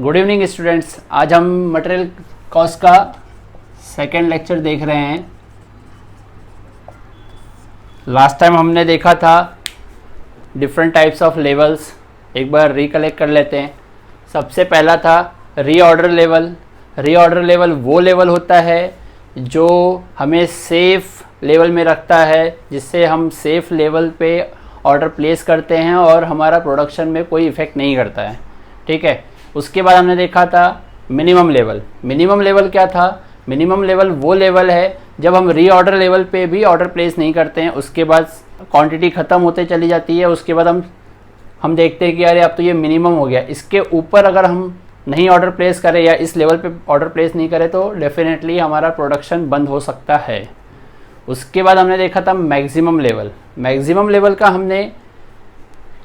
Good evening students. आज हम material cost का सेकेंड लेक्चर देख रहे हैं। लास्ट टाइम हमने देखा था डिफरेंट टाइप्स ऑफ लेवल्स। एक बार रिकलेक्ट कर लेते हैं। सबसे पहला था रीऑर्डर लेवल। रीऑर्डर लेवल वो लेवल होता है जो हमें सेफ लेवल में रखता है, जिससे हम सेफ लेवल पे ऑर्डर प्लेस करते हैं और हमारा प्रोडक्शन में कोई इफ़ेक्ट नहीं करता है। ठीक है। उसके बाद हमने देखा था मिनिमम लेवल। मिनिमम लेवल क्या था? मिनिमम लेवल वो लेवल है जब हम रीऑर्डर लेवल पे भी ऑर्डर प्लेस नहीं करते हैं, उसके बाद क्वांटिटी ख़त्म होते चली जाती है, उसके बाद हम देखते हैं कि अरे अब तो ये मिनिमम हो गया। इसके ऊपर अगर हम नहीं ऑर्डर प्लेस करें या इस लेवल पे ऑर्डर प्लेस नहीं करें तो डेफिनेटली हमारा प्रोडक्शन बंद हो सकता है। उसके बाद हमने देखा था मैक्सिमम लेवल। मैक्सिमम लेवल का हमने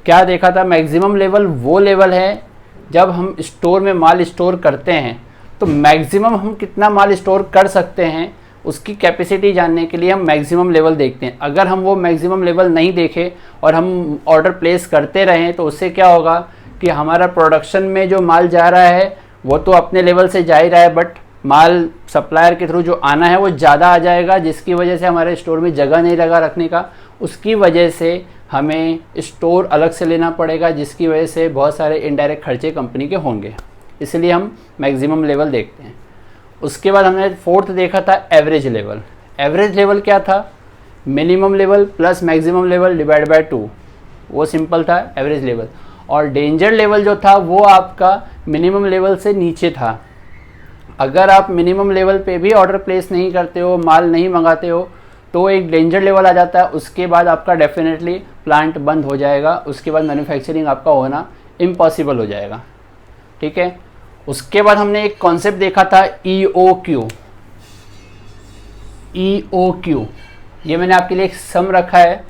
क्या देखा था? मैक्सिमम लेवल वो लेवल है जब हम स्टोर में माल स्टोर करते हैं तो मैक्सिमम हम कितना माल स्टोर कर सकते हैं उसकी कैपेसिटी जानने के लिए हम मैक्सिमम लेवल देखते हैं। अगर हम वो मैक्सिमम लेवल नहीं देखें और हम ऑर्डर प्लेस करते रहें तो उससे क्या होगा कि हमारा प्रोडक्शन में जो माल जा रहा है वो तो अपने लेवल से जा ही रहा है, बट माल सप्लायर के थ्रू जो आना है वो ज़्यादा आ जाएगा, जिसकी वजह से हमारे स्टोर में जगह नहीं लगा रखने का। उसकी वजह से हमें स्टोर अलग से लेना पड़ेगा, जिसकी वजह से बहुत सारे इनडायरेक्ट खर्चे कंपनी के होंगे। इसलिए हम मैक्सिमम लेवल देखते हैं। उसके बाद हमने फोर्थ देखा था एवरेज लेवल। एवरेज लेवल क्या था? Minimum level plus maximum level divide by 2, वो सिंपल था एवरेज लेवल। और डेंजर लेवल जो था वो आपका मिनिमम लेवल से नीचे था। अगर आप मिनिमम लेवल पे भी ऑर्डर प्लेस नहीं करते हो, माल नहीं मंगाते हो, तो एक डेंजर लेवल आ जाता है। उसके बाद आपका डेफिनेटली प्लांट बंद हो जाएगा, उसके बाद मैन्युफैक्चरिंग आपका होना इम्पॉसिबल हो जाएगा। ठीक है। उसके बाद हमने एक कॉन्सेप्ट देखा था EOQ। EOQ ये मैंने आपके लिए एक सम रखा है।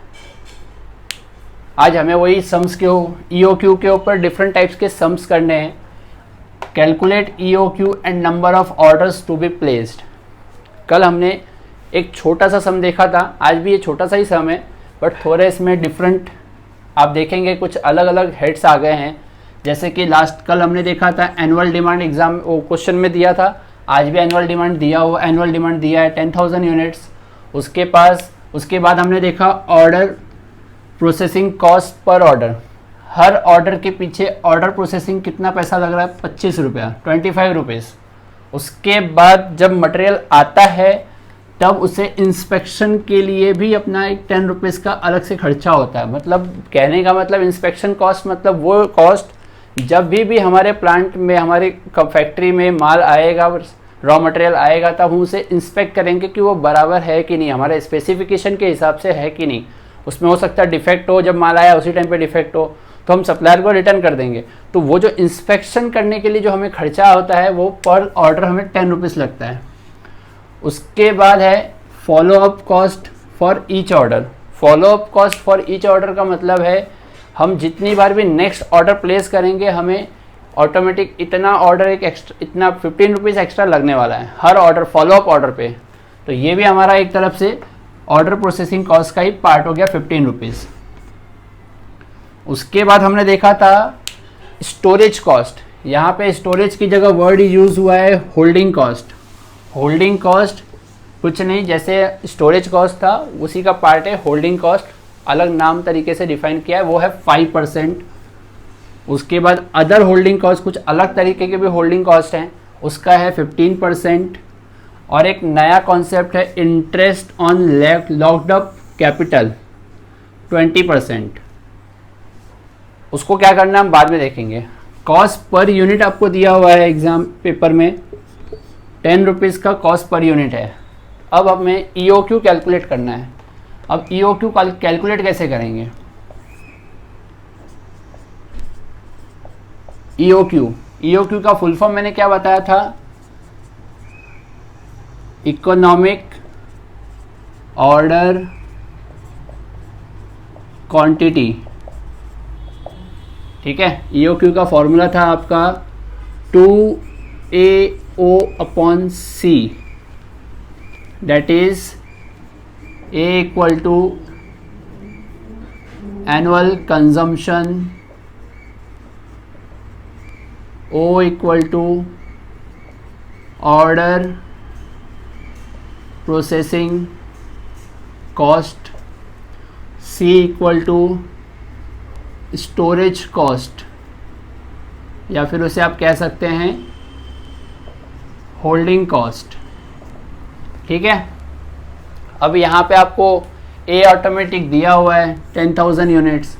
आज हमें वही सम्स के EOQ के ऊपर डिफरेंट टाइप्स के सम्स करने हैं। Calculate EOQ and number of orders to be placed. कल हमने एक छोटा सा सम देखा था, आज भी ये छोटा सा ही सम है, बट थोड़े इसमें डिफरेंट आप देखेंगे कुछ अलग अलग हेड्स आ गए हैं। जैसे कि कल हमने देखा था एनुअल डिमांड एग्जाम वो क्वेश्चन में दिया था, आज भी एनुअल डिमांड दिया है 10,000 यूनिट्स। उसके बाद हमने देखा ऑर्डर प्रोसेसिंग कॉस्ट पर ऑर्डर। हर ऑर्डर के पीछे ऑर्डर प्रोसेसिंग कितना पैसा लग रहा है? 25 रुपया, 25 रुपीज़। उसके बाद जब मटेरियल आता है तब उसे इंस्पेक्शन के लिए भी अपना एक 10 रुपीज़ का अलग से खर्चा होता है। मतलब कहने का मतलब इंस्पेक्शन कॉस्ट मतलब वो कॉस्ट जब भी हमारे प्लांट में, हमारी फैक्ट्री में माल आएगा, रॉ मटेरियल आएगा, तब हम उसे इंस्पेक्ट करेंगे कि वो बराबर है कि नहीं, हमारे स्पेसिफिकेशन के हिसाब से है कि नहीं। उसमें हो सकता है डिफेक्ट हो, जब माल आया उसी टाइम पे डिफेक्ट हो तो हम सप्लायर को रिटर्न कर देंगे। तो वो जो इंस्पेक्शन करने के लिए जो हमें खर्चा होता है वो पर ऑर्डर हमें 10 रुपीज़ लगता है। उसके बाद है follow up cost for each order. Follow up cost for each order का मतलब है हम जितनी बार भी नेक्स्ट ऑर्डर प्लेस करेंगे हमें ऑटोमेटिक इतना ऑर्डर इतना 15 रुपीज़ एक्स्ट्रा लगने वाला है हर ऑर्डर, फॉलो अप ऑर्डर पे। तो ये भी हमारा एक तरफ से ऑर्डर प्रोसेसिंग कॉस्ट का ही पार्ट हो गया 15 रुपीज़। उसके बाद हमने देखा था स्टोरेज कॉस्ट। यहाँ पे स्टोरेज की जगह वर्ड यूज़ हुआ है होल्डिंग कॉस्ट। होल्डिंग कॉस्ट कुछ नहीं, जैसे स्टोरेज कॉस्ट था उसी का पार्ट है होल्डिंग कॉस्ट, अलग नाम तरीके से डिफाइन किया है, वो है 5%। उसके बाद अदर होल्डिंग कॉस्ट, कुछ अलग तरीके के भी होल्डिंग कॉस्ट हैं, उसका है 15%। और एक नया कॉन्सेप्ट है interest on locked up capital 20%। उसको क्या करना हम बाद में देखेंगे। कॉस्ट पर यूनिट आपको दिया हुआ है एग्जाम पेपर में, 10 रुपीज़ का कॉस्ट पर यूनिट है। अब हमें EOQ कैलकुलेट करना है। अब EOQ कैलकुलेट कैसे करेंगे? EOQ का फुल फॉर्म मैंने क्या बताया था? Economic order quantity. ठीक है। EOQ का फॉर्मूला था आपका 2AO/C, that is A equal to annual consumption O equal to order processing cost, C equal to storage cost, या फिर उसे आप कह सकते हैं होल्डिंग कॉस्ट। ठीक है, अब यहाँ पे आपको A ऑटोमेटिक दिया हुआ है 10,000 यूनिट्स,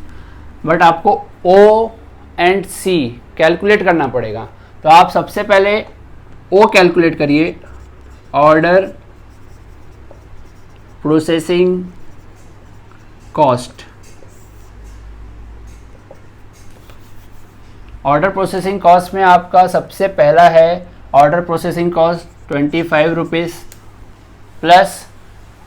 बट आपको O एंड C कैलकुलेट करना पड़ेगा। तो आप सबसे पहले O कैलकुलेट करिए, order processing cost. Order processing cost में आपका सबसे पहला है order processing cost 25 rupees, plus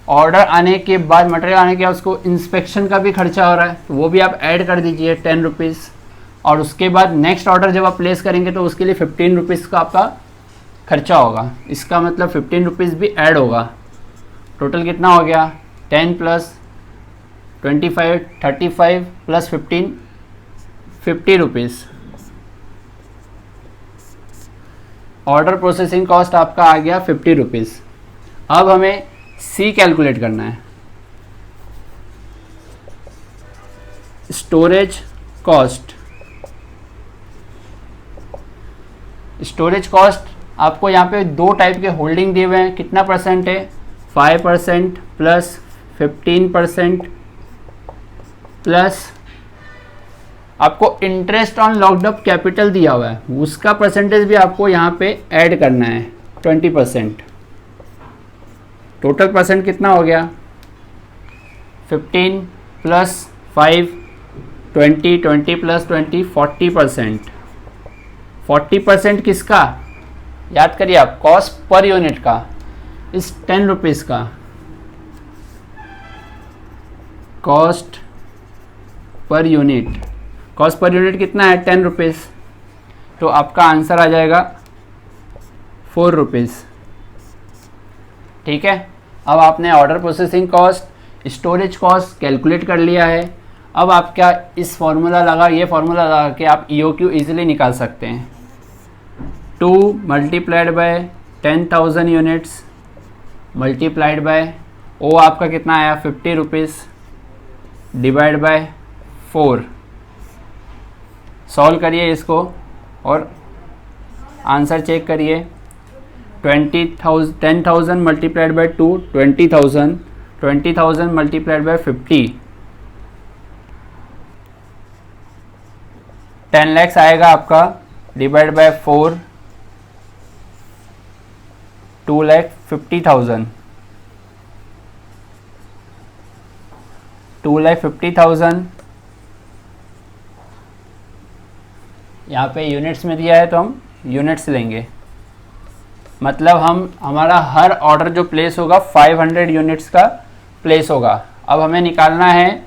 order आने के बाद मटेरियल आने के बाद उसको इंस्पेक्शन का भी खर्चा हो रहा है, तो वो भी आप ऐड कर दीजिए 10 रुपीज़। और उसके बाद नेक्स्ट ऑर्डर जब आप प्लेस करेंगे तो उसके लिए 15 रुपीज़ का आपका खर्चा होगा, इसका मतलब 15 रुपीज़ भी ऐड होगा। टोटल कितना हो गया, 10 plus 25 35 plus 15 50 rupees. Order processing cost आपका आ गया 50 रुपीज़। अब हमें C कैलकुलेट करना है, स्टोरेज कॉस्ट। स्टोरेज कॉस्ट आपको यहाँ पे दो टाइप के होल्डिंग दिए हुए हैं, कितना परसेंट है, 5% प्लस 15% प्लस आपको interest on locked up capital दिया हुआ है, उसका परसेंटेज भी आपको यहाँ पे ऐड करना है 20%। टोटल परसेंट कितना हो गया, 15 प्लस 5 20 20 प्लस 20 40%। 40% किसका, याद करिए आप, कॉस्ट पर यूनिट का, इस 10 रुपीज़ का कॉस्ट पर यूनिट। कॉस्ट पर यूनिट कितना है, 10 रुपीज़, तो आपका आंसर आ जाएगा 4 रुपीज़। ठीक है, अब आपने order processing cost, storage cost calculate कर लिया है। अब आप क्या इस फॉर्मूला ये फार्मूला लगा के आप EOQ इजीली निकाल सकते हैं। 2 multiplied bye 10,000 units multiplied by O आपका कितना आया, 50 रुपीज़, डिवाइड बाय 4। सॉल्व करिए इसको और आंसर चेक करिए। 10,000 multiplied by 2 20,000, 20,000 multiplied bye 50 10 lakhs आएगा आपका, डिवाइड बाय 4 2,50,000, 2,50,000 यहाँ पे यूनिट्स में दिया है तो हम यूनिट्स लेंगे, मतलब हमारा हर ऑर्डर जो प्लेस होगा 500 यूनिट्स का प्लेस होगा। अब हमें निकालना है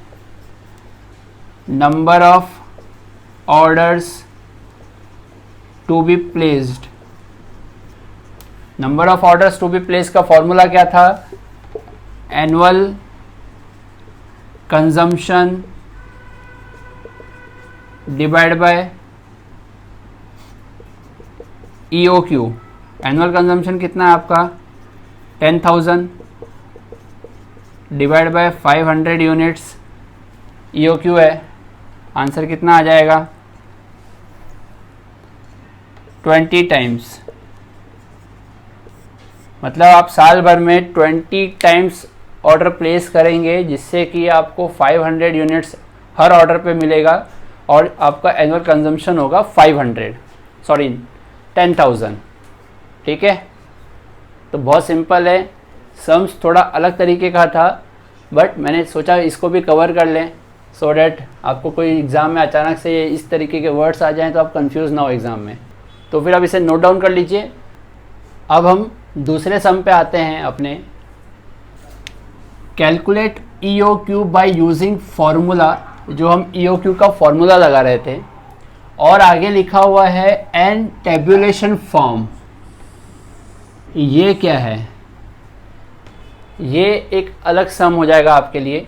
number of orders to be placed. Number of orders to be place का फॉर्मूला क्या था, annual consumption divide by EOQ। Annual consumption कितना है आपका, 10,000 डिवाइड बाय 500 यूनिट्स, EOQ है, आंसर कितना आ जाएगा, 20 टाइम्स। मतलब आप साल भर में 20 टाइम्स ऑर्डर प्लेस करेंगे, जिससे कि आपको 500 यूनिट्स हर ऑर्डर पे मिलेगा और आपका एनुअल कंजम्पशन होगा 10,000। ठीक है, तो बहुत सिंपल है। सम्स थोड़ा अलग तरीके का था, बट मैंने सोचा इसको भी कवर कर लें, सो डैट आपको कोई एग्ज़ाम में अचानक से इस तरीके के वर्ड्स आ जाएं तो आप कंफ्यूज ना हो एग्ज़ाम में। तो फिर आप इसे नोट डाउन कर लीजिए। अब हम दूसरे सम पे आते हैं अपने, calculate EOQ by using formula, जो हम EOQ का फॉर्मूला लगा रहे थे, और आगे लिखा हुआ है एन टेबुलेशन फॉर्म। ये क्या है, ये एक अलग सम हो जाएगा आपके लिए।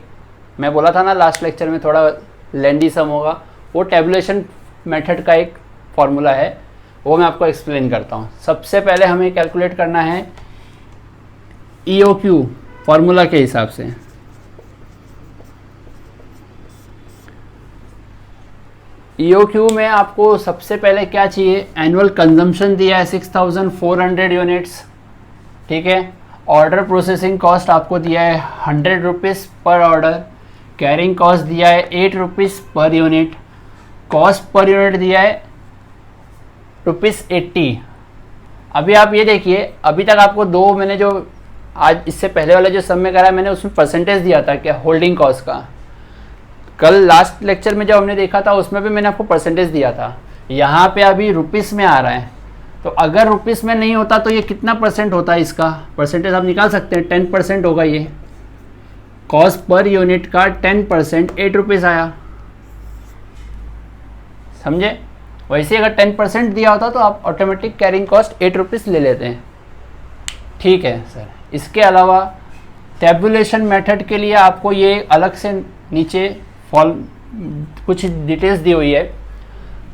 मैं बोला था ना लास्ट लेक्चर में थोड़ा लेंदी सम होगा, वो टेबुलेशन मेथड का एक फॉर्मूला है। वो मैं आपको एक्सप्लेन करता हूँ। सबसे पहले हमें कैलकुलेट करना है EOQ फॉर्मूला के हिसाब से। EOQ में आपको सबसे पहले क्या चाहिए, एनुअल कंजम्पशन दिया है 6400 यूनिट्स, ठीक है। ऑर्डर प्रोसेसिंग कॉस्ट आपको दिया है 100 रुपीज़ पर ऑर्डर, कैरिंग कॉस्ट दिया है 8 रुपीज़ पर यूनिट, कॉस्ट पर यूनिट दिया है ₹80। अभी आप ये देखिए, अभी तक आपको दो मैंने जो आज इससे पहले वाला जो सब में करा है मैंने उसमें परसेंटेज दिया था क्या होल्डिंग कॉस्ट का। कल लास्ट लेक्चर में जब हमने देखा था उसमें भी मैंने आपको परसेंटेज दिया था। यहाँ पे अभी रुपीज़ में आ रहा है, तो अगर रुपीज़ में नहीं होता तो ये कितना परसेंट होता है, इसका परसेंटेज आप निकाल सकते हैं, 10% होगा ये। कॉस्ट पर यूनिट का 10% 8 रुपीज़ आया, समझे। वैसे अगर 10% दिया होता तो आप ऑटोमेटिक कैरिंग कॉस्ट 8 रुपीज़ ले लेते हैं, ठीक है सर। इसके अलावा टैबुलेशन मेथड के लिए आपको ये अलग से नीचे कुछ डिटेल्स दी हुई है।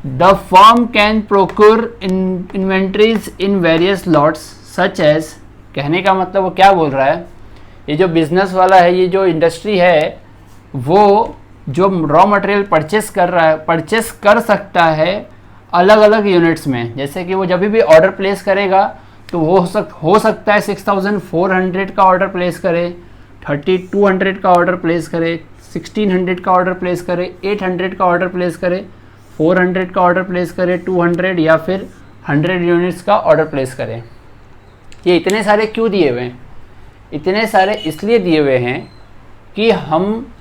The firm can procure inventories in various lots such as, कहने का मतलब वो क्या बोल रहा है, ये जो बिजनेस वाला है, ये जो इंडस्ट्री है, वो जो रॉ मटेरियल परचेस कर रहा है, परचेस कर सकता है अलग अलग यूनिट्स में। जैसे कि वो जब भी ऑर्डर प्लेस करेगा तो वो हो सकता है 6400 का ऑर्डर प्लेस करे, 3200 का ऑर्डर प्लेस करे, 1600 का ऑर्डर प्लेस करे, 800 का ऑर्डर प्लेस करे, 400 का ऑर्डर प्लेस करे, 200 या फिर 100 यूनिट्स का ऑर्डर प्लेस करे। ये इतने सारे क्यों दिए हुए हैं? इतने सारे इसलिए दिए हुए हैं कि हम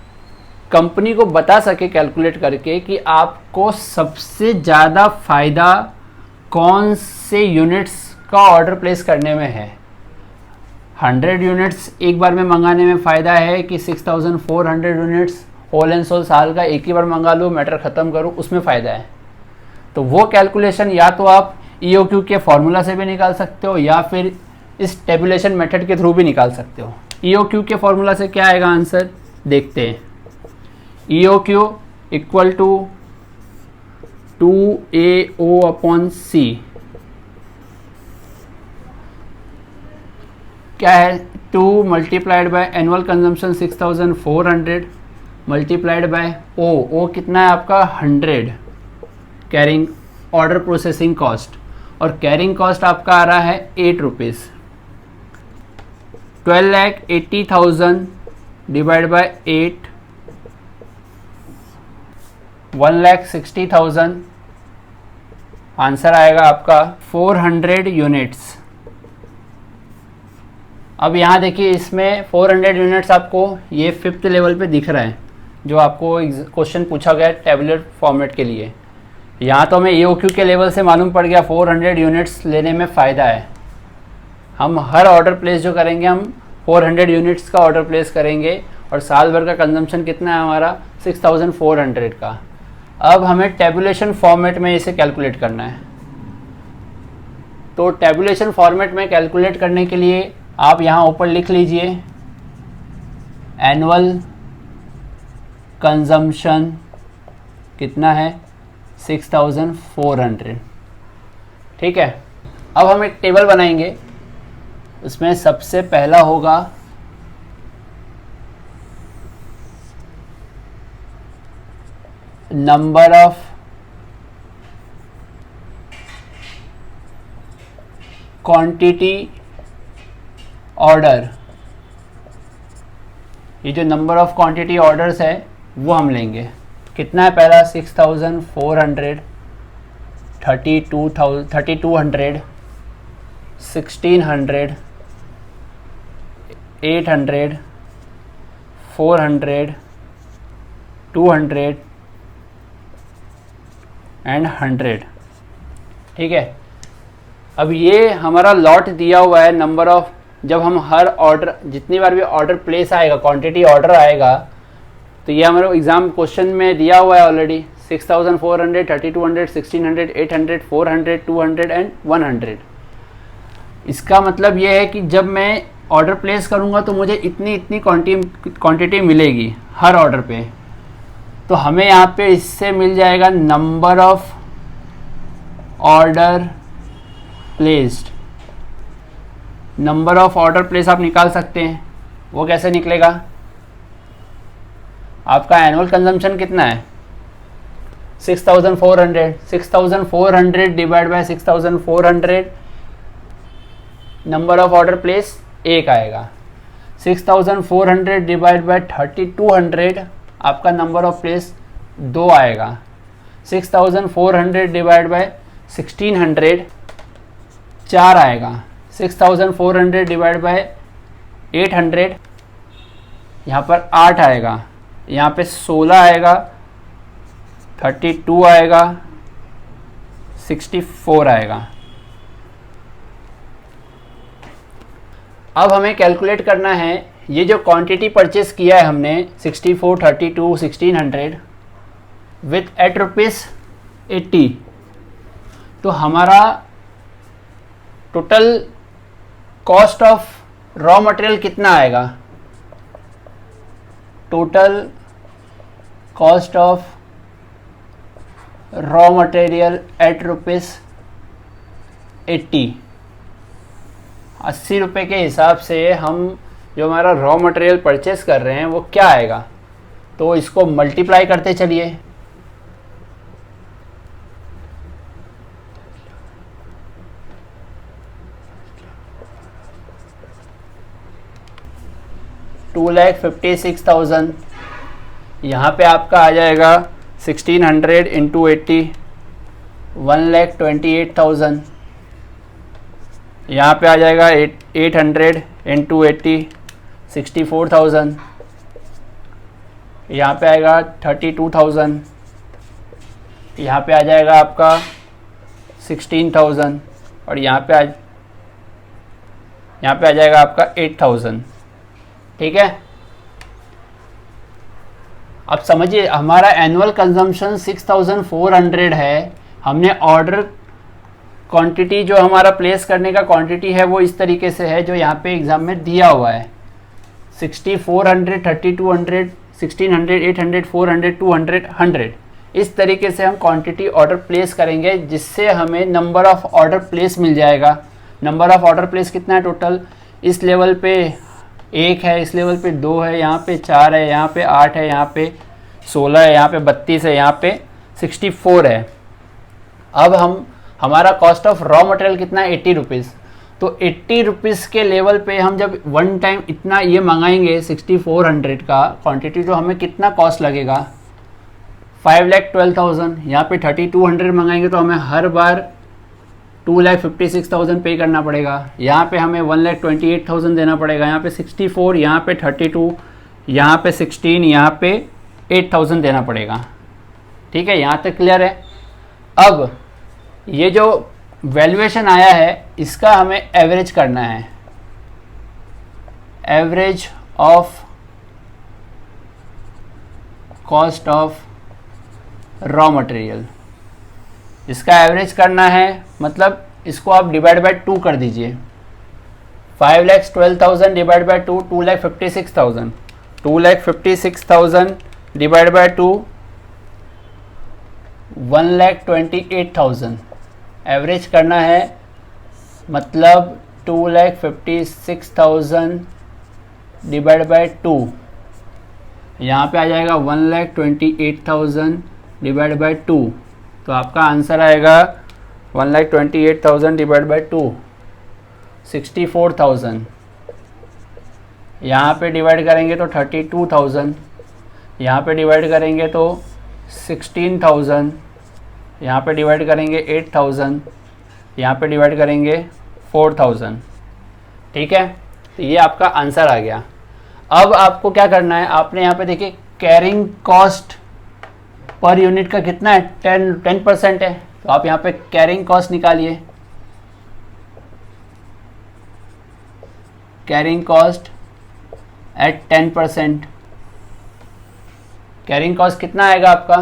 कंपनी को बता सके कैलकुलेट करके कि आपको सबसे ज़्यादा फ़ायदा कौन से यूनिट्स का ऑर्डर प्लेस करने में है। 100 यूनिट्स एक बार में मंगाने में फ़ायदा है कि 6400 यूनिट्स होल एंड सोल साल का एक ही बार मंगा लो, मैटर ख़त्म करो, उसमें फ़ायदा है। तो वो कैलकुलेशन या तो आप EOQ के फॉर्मूला से भी निकाल सकते हो या फिर इस टेबुलेशन मेथड के थ्रू भी निकाल सकते हो। EOQ के फॉर्मूला से क्या आएगा आंसर, देखते हैं। EOQ इक्वल टू 2AO/C क्या है, 2 multiplied by annual consumption 6400 multiplied by O कितना है आपका 100 कैरिंग ऑर्डर प्रोसेसिंग कॉस्ट, और कैरिंग कॉस्ट आपका आ रहा है 8 रुपीज़। 12,80,000 डिवाइड बाय 8 1,60,000, आंसर आएगा आपका 400 यूनिट्स। अब यहाँ देखिए इसमें 400 यूनिट्स आपको ये 5th लेवल पे दिख रहा है जो आपको क्वेश्चन पूछा गया टेबुलर फॉर्मेट के लिए। यहाँ तो हमें EOQ के लेवल से मालूम पड़ गया 400 यूनिट्स लेने में फ़ायदा है। हम हर ऑर्डर प्लेस जो करेंगे हम 400 यूनिट्स का ऑर्डर प्लेस करेंगे और साल भर का कंजम्पशन कितना है हमारा 6400 का। अब हमें टेबुलेशन फॉर्मेट में इसे कैलकुलेट करना है। तो टेबुलेशन फॉर्मेट में कैलकुलेट करने के लिए आप यहाँ ऊपर लिख लीजिए एनुअल कंजम्पशन कितना है 6400, ठीक है। अब हम एक टेबल बनाएंगे, उसमें सबसे पहला होगा नंबर ऑफ क्वांटिटी ऑर्डर। ये जो नंबर ऑफ क्वांटिटी ऑर्डर्स है वो हम लेंगे। कितना है पहला 6400, 3200, 1600, 800, 400, 200 एंड 100, ठीक है। अब ये हमारा लॉट दिया हुआ है नंबर ऑफ, जब हम हर ऑर्डर जितनी बार भी ऑर्डर प्लेस आएगा क्वांटिटी ऑर्डर आएगा तो ये हमारे एग्जाम क्वेश्चन में दिया हुआ है ऑलरेडी 6400, 3200, 1600, 800, 400, 200 एंड 100। इसका मतलब ये है कि जब मैं ऑर्डर प्लेस करूँगा तो मुझे इतनी इतनी क्वांटिटी मिलेगी हर ऑर्डर पे। तो हमें यहाँ पे इससे मिल जाएगा number of order placed, number of order place आप निकाल सकते हैं। वो कैसे निकलेगा? आपका एनुअल कंजम्पशन कितना है? 6400। 6400 divide by 6400, number of order place 1 आएगा। 6400 डिवाइड बाय 3200, आपका नंबर ऑफ प्लेस 2 आएगा। 6400 डिवाइड बाय 1600 4 आएगा। 6400 डिवाइड बाय 800, यहाँ पर 8 आएगा, यहाँ पे 16 आएगा, 32 आएगा, 64 आएगा। अब हमें कैलकुलेट करना है ये जो क्वांटिटी परचेस किया है हमने 64, 32, 1600 विथ ₹8, तो हमारा total cost of raw material कितना आएगा? Total cost of raw material at ₹80, 80 रुपये के हिसाब से हम जो हमारा रॉ मटेरियल परचेस कर रहे हैं वो क्या आएगा? तो इसको मल्टीप्लाई करते चलिए। $256,000, यहाँ पे आपका आ जाएगा 1600 इंटू 80, 1,28,000। यहाँ पे आ जाएगा 800 इंटू 80, 64,000। यहाँ पे आएगा 32,000। यहाँ पे आ जाएगा आपका 16,000 और यहाँ पे आ जाएगा आपका 8,000। ठीक है, अब समझिए हमारा एनुअल कंजम्पशन 6400 है। हमने ऑर्डर क्वांटिटी जो हमारा प्लेस करने का क्वांटिटी है वो इस तरीके से है जो यहाँ पे एग्जाम में दिया हुआ है, 6400, 3200, 1600, 800, 400, 200, 100। इस तरीके से हम क्वांटिटी ऑर्डर प्लेस करेंगे जिससे हमें नंबर ऑफ ऑर्डर प्लेस मिल जाएगा। नंबर ऑफ ऑर्डर प्लेस कितना है टोटल? इस लेवल पे 1 है, इस लेवल पे 2 है, यहाँ पे 4 है, यहाँ पे 8 है, यहाँ पे 16 है, यहाँ पे 32 है, यहाँ पे 64 है। अब हमारा कॉस्ट ऑफ रॉ मटेरियल कितना है? 80 रुपीज़। तो 80 रुपीज़ के लेवल पे हम जब वन टाइम इतना ये मंगाएंगे 6400 का क्वांटिटी, तो हमें कितना कॉस्ट लगेगा? 5,12,000। यहाँ पे 3200 मंगाएंगे तो हमें हर बार 2,56,000 पे करना पड़ेगा। यहाँ पे हमें 1,28,000 देना पड़ेगा। यहाँ पे 64, यहाँ पे 32, यहाँ पे 16, यहाँ पे 8,000 देना पड़ेगा। ठीक है, यहाँ तक क्लियर है? अब ये जो वैल्यूएशन आया है इसका हमें एवरेज करना है। Average of cost of raw material, इसका एवरेज करना है, मतलब इसको आप डिवाइड बाय 2 कर दीजिए। 5,12,000 divide by 2, 2,56,000। 2,56,000 divide by 2, 1,28,000 average करना है, मतलब 2,56,000 डिवाइड बाय 2, यहाँ पे आ जाएगा 1,28,000 डिवाइड बाय 2। तो आपका आंसर आएगा 1,28,000 डिवाइड बाय 2, 64,000। यहाँ पे डिवाइड करेंगे तो 32,000, यहाँ पे डिवाइड करेंगे तो 16,000, यहाँ पे डिवाइड करेंगे 8,000, यहाँ पे डिवाइड करेंगे 4,000। ठीक है, तो ये आपका आंसर आ गया। अब आपको क्या करना है, आपने यहाँ पे देखिए कैरिंग कॉस्ट पर यूनिट का कितना है? 10% है। तो आप यहाँ पे कैरिंग कॉस्ट निकालिए। Carrying cost at 10%। Carrying cost कितना आएगा आपका?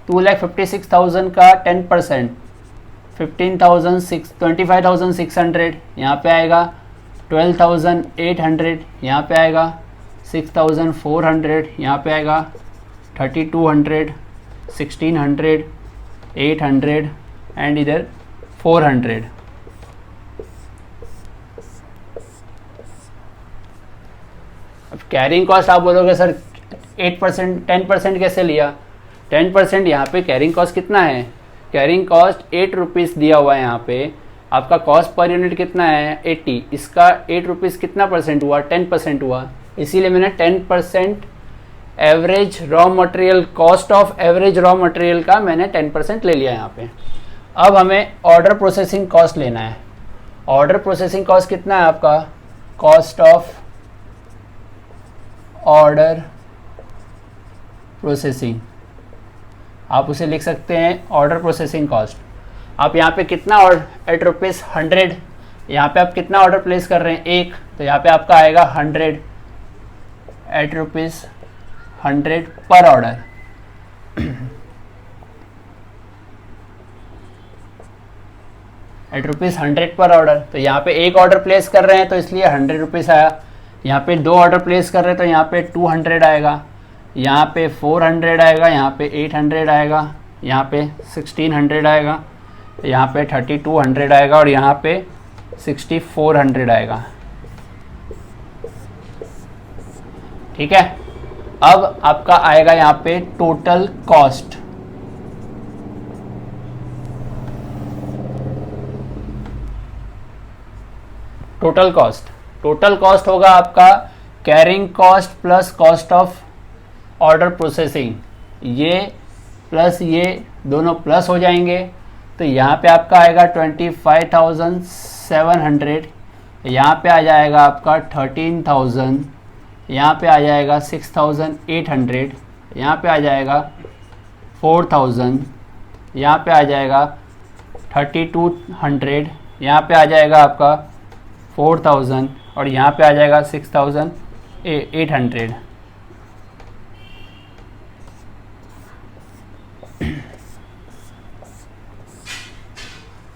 2,56,000 का 10%, 25,600। यहाँ पे आएगा 12,800, यहाँ पे आएगा 6,400, यहाँ पे आएगा 3,200, 1,600, 800 एंड इधर 400। अब कैरिंग कॉस्ट आप बोलोगे सर 8% 10% कैसे लिया? 10% यहाँ पे कैरिंग कॉस्ट कितना है? कैरिंग कॉस्ट 8 रुपीज़ दिया हुआ है यहाँ पे। आपका कॉस्ट पर यूनिट कितना है? 80। इसका 8 रुपीज़ कितना परसेंट हुआ? 10% हुआ। इसीलिए मैंने 10% average raw material, cost of average raw material का मैंने 10% ले लिया यहाँ पे। अब हमें ऑर्डर प्रोसेसिंग कॉस्ट लेना है। ऑर्डर प्रोसेसिंग कॉस्ट कितना है आपका? कॉस्ट ऑफ ऑर्डर प्रोसेसिंग, आप उसे लिख सकते हैं ऑर्डर प्रोसेसिंग कॉस्ट। आप यहाँ पे कितना एट रुपीज़ 100, यहाँ पे आप कितना ऑर्डर प्लेस कर रहे हैं? एक, तो यहाँ पे आपका आएगा 100 एट रुपीज़ 100 पर ऑर्डर। एट रुपीज़ 100 पर ऑर्डर, तो यहाँ पे एक ऑर्डर प्लेस कर रहे हैं तो इसलिए 100 रुपीज़ आया। यहाँ पे दो ऑर्डर प्लेस कर रहे हैं तो यहाँ पे 200 आएगा, यहाँ पे 400 आएगा, यहाँ पे 800 आएगा, यहाँ पे 1600 आएगा, यहाँ पे 3200 आएगा और यहाँ पे 6400 आएगा। ठीक है। अब आपका आएगा यहाँ पे टोटल कॉस्ट। टोटल कॉस्ट होगा आपका carrying cost plus cost of order processing, ये प्लस ये दोनों प्लस हो जाएंगे। तो यहाँ पे आपका आएगा 25,700, यहाँ पे आ जाएगा आपका 13,000, यहाँ पे आ जाएगा 6,800, यहाँ पे आ जाएगा 4,000, यहाँ पे आ जाएगा 3,200, यहाँ पे आ जाएगा आपका 4,000 और यहाँ पे आ जाएगा 6,800।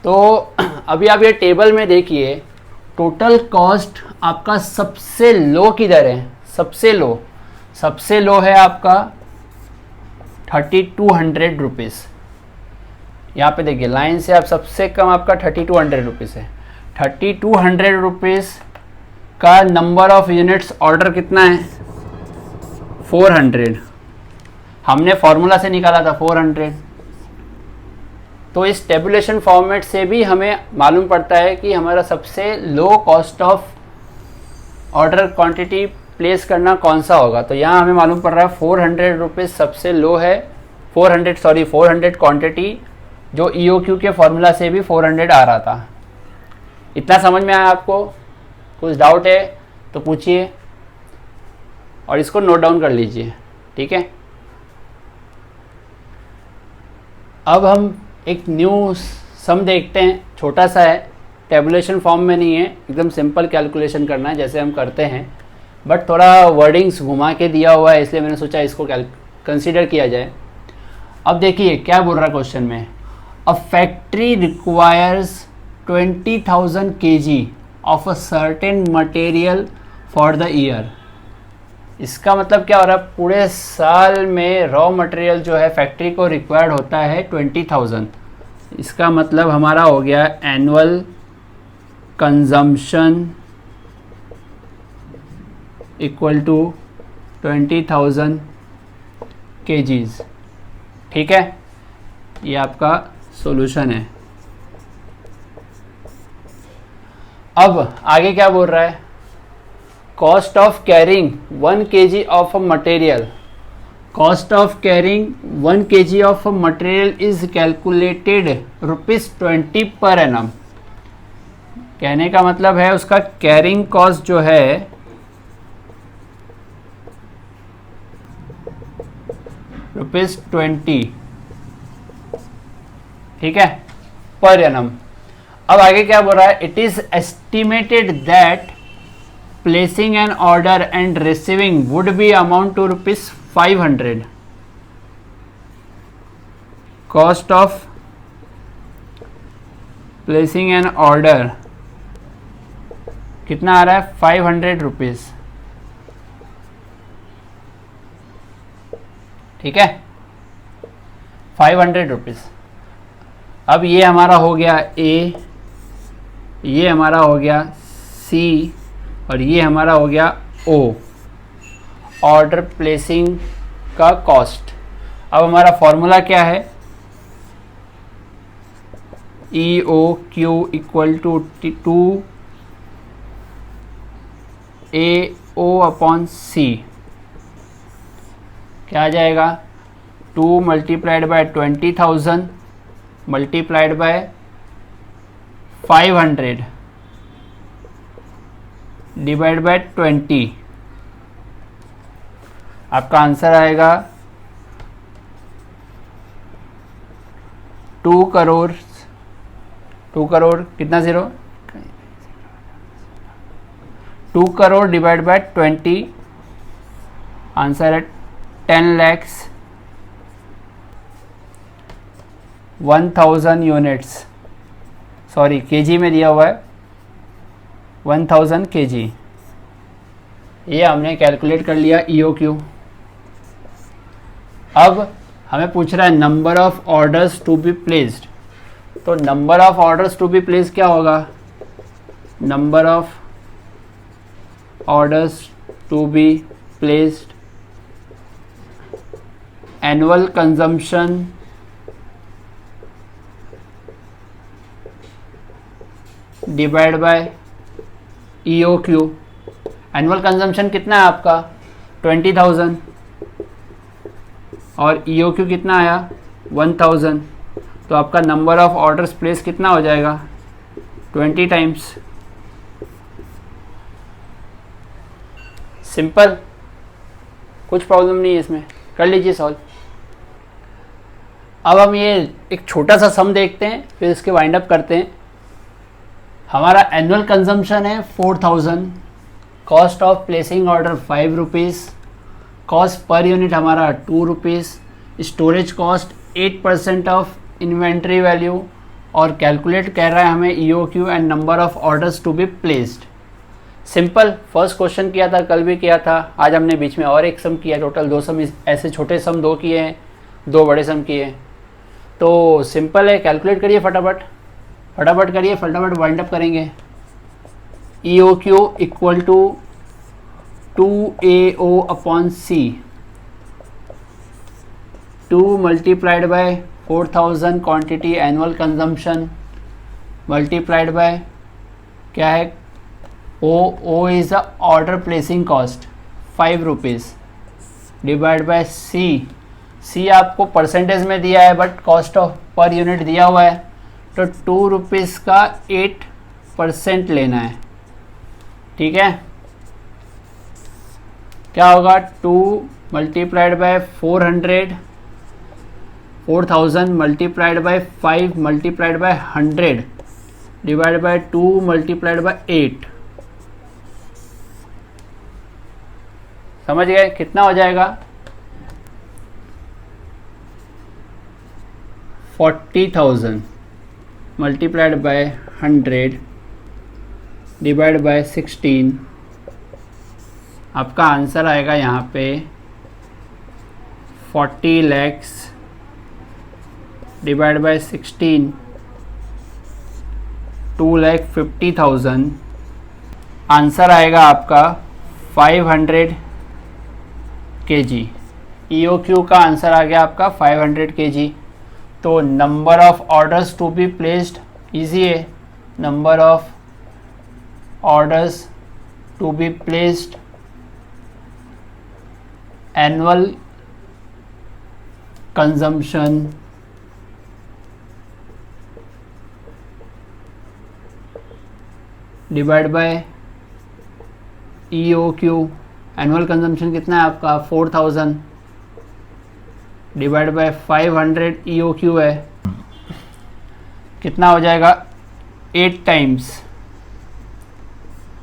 तो अभी आप ये टेबल में देखिए, टोटल कॉस्ट आपका सबसे लो किधर है? सबसे लो है आपका 3,200 रुपीज़। यहाँ पे देखिए लाइन से आप सबसे कम आपका 3,200 रुपीज़ है। 3,200 रुपीज़ का नंबर ऑफ यूनिट्स ऑर्डर कितना है? 400। हमने फॉर्मूला से निकाला था 400। तो इस टेबुलेशन फॉर्मेट से भी हमें मालूम पड़ता है कि हमारा सबसे low cost of order quantity place करना कौन सा होगा। तो यहाँ हमें मालूम पड़ रहा है 400 रुपीज़ सबसे लो है। 400 क्वांटिटी जो EOQ के फॉर्मूला से भी 400 आ रहा था। इतना समझ में आया आपको? कुछ डाउट है तो पूछिए और इसको नोट डाउन कर लीजिए। ठीक है। अब हम एक न्यू सम देखते हैं, छोटा सा है, टेबुलेशन फॉर्म में नहीं है, एकदम सिंपल कैलकुलेशन करना है जैसे हम करते हैं, बट थोड़ा वर्डिंग्स घुमा के दिया हुआ है इसलिए मैंने सोचा इसको कंसीडर किया जाए। अब देखिए क्या बोल रहा है क्वेश्चन में, a factory requires 20,000 kg of a certain material for the year. इसका मतलब क्या हो रहा है? पूरे साल में रॉ मटेरियल जो है फैक्ट्री को रिक्वायर्ड होता है 20,000। इसका मतलब हमारा हो गया annual consumption equal to 20,000 kgs। ठीक है, ये आपका सॉल्यूशन है। अब आगे क्या बोल रहा है? Cost of carrying 1 kg of a material, cost of carrying 1 kg of a material is calculated ₹20 per annum. कहने का मतलब है उसका कैरिंग कॉस्ट जो है ₹20, ठीक है, पर एनम। अब आगे क्या बोल रहा है? It is estimated that placing an order and receiving would be amount to ₹500। Cost of placing an order कितना आ रहा है? 500 रुपीज। ठीक है, 500 रुपीज। अब ये हमारा हो गया ए, ये हमारा हो गया सी और ये हमारा हो गया ओ, ऑर्डर प्लेसिंग का कॉस्ट। अब हमारा फॉर्मूला क्या है, E O Q equal to 2 A O upon C, क्या आ जाएगा 2 multiplied by 20,000 multiplied by 500 divide by 20। आपका आंसर आएगा 2 करोड़, 2 करोड़ कितना zero, 2 crore divide by 20, answer है 10 lakhs 1000 यूनिट्स, सॉरी केजी में दिया हुआ है 1000 kg। ये हमने कैलकुलेट कर लिया EOQ। अब हमें पूछ रहा है number of orders to be placed, तो number of orders to be placed क्या होगा, number of orders to be placed annual consumption divide by EOQ। Annual consumption कितना है आपका 20,000 और EOQ कितना आया 1000, तो आपका नंबर ऑफ ऑर्डर्स प्लेस कितना हो जाएगा 20 टाइम्स। सिंपल, कुछ प्रॉब्लम नहीं है इसमें, कर लीजिए सॉल्व। अब हम ये एक छोटा सा सम देखते हैं, फिर इसके वाइंड अप करते हैं। हमारा एनुअल कंजम्पशन है 4000, cost of placing order 5 rupees, cost पर यूनिट हमारा 2 rupees, storage cost 8% of inventory value, और कैलकुलेट कर रहा है हमें EOQ and number of orders to be placed. Simple, first question किया था, कल भी किया था, आज हमने बीच में और एक सम किया, टोटल 2 सम, ऐसे छोटे सम 2 किए हैं, 2 बड़े सम किए हैं। तो सिंपल है, कैलकुलेट करिए फटाफट, फटाफट करिए, फटाफट वाइंड अप करेंगे। EOQ equal to 2AO upon C, 2 multiplied by 4000 quantity annual consumption multiplied by क्या है O is a order placing cost 5 rupees divide by C आपको परसेंटेज में दिया है but cost of per unit दिया हुआ है, तो 2 रुपीज़ का 8% लेना है। ठीक है, क्या होगा 2 multiplied by 4000 multiplied by 5 multiplied by 100 divide by 2 multiplied bye 8। समझ गए कितना हो जाएगा 40,000 मल्टीप्लाइड बाय 100 डिवाइड बाय 16। आपका आंसर आएगा यहाँ पे 40 lakhs डिवाइड बाय 16, 2,50,000। आंसर आएगा आपका 500 kg। EOQ का आंसर आ गया आपका 500 kg। तो number of orders to be placed easy है, number of orders to be placed annual consumption divide by EOQ। Annual consumption कितना है आपका 4000 डिवाइड बाय 500 EOQ है, कितना हो जाएगा 8 टाइम्स।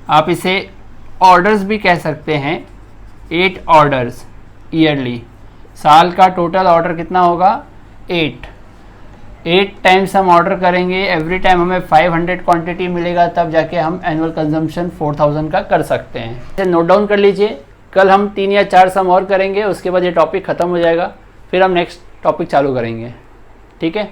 आप इसे ऑर्डर्स भी कह सकते हैं, 8 ऑर्डर्स ईयरली, साल का टोटल ऑर्डर कितना होगा 8 टाइम्स हम ऑर्डर करेंगे, एवरी टाइम हमें 500 क्वांटिटी मिलेगा, तब जाके हम एनुअल कंजम्पशन 4000 का कर सकते हैं। इसे नोट डाउन कर लीजिए, कल हम 3 या 4 सम और करेंगे, उसके बाद ये टॉपिक ख़त्म हो जाएगा, फिर हम नेक्स्ट टॉपिक चालू करेंगे। ठीक है।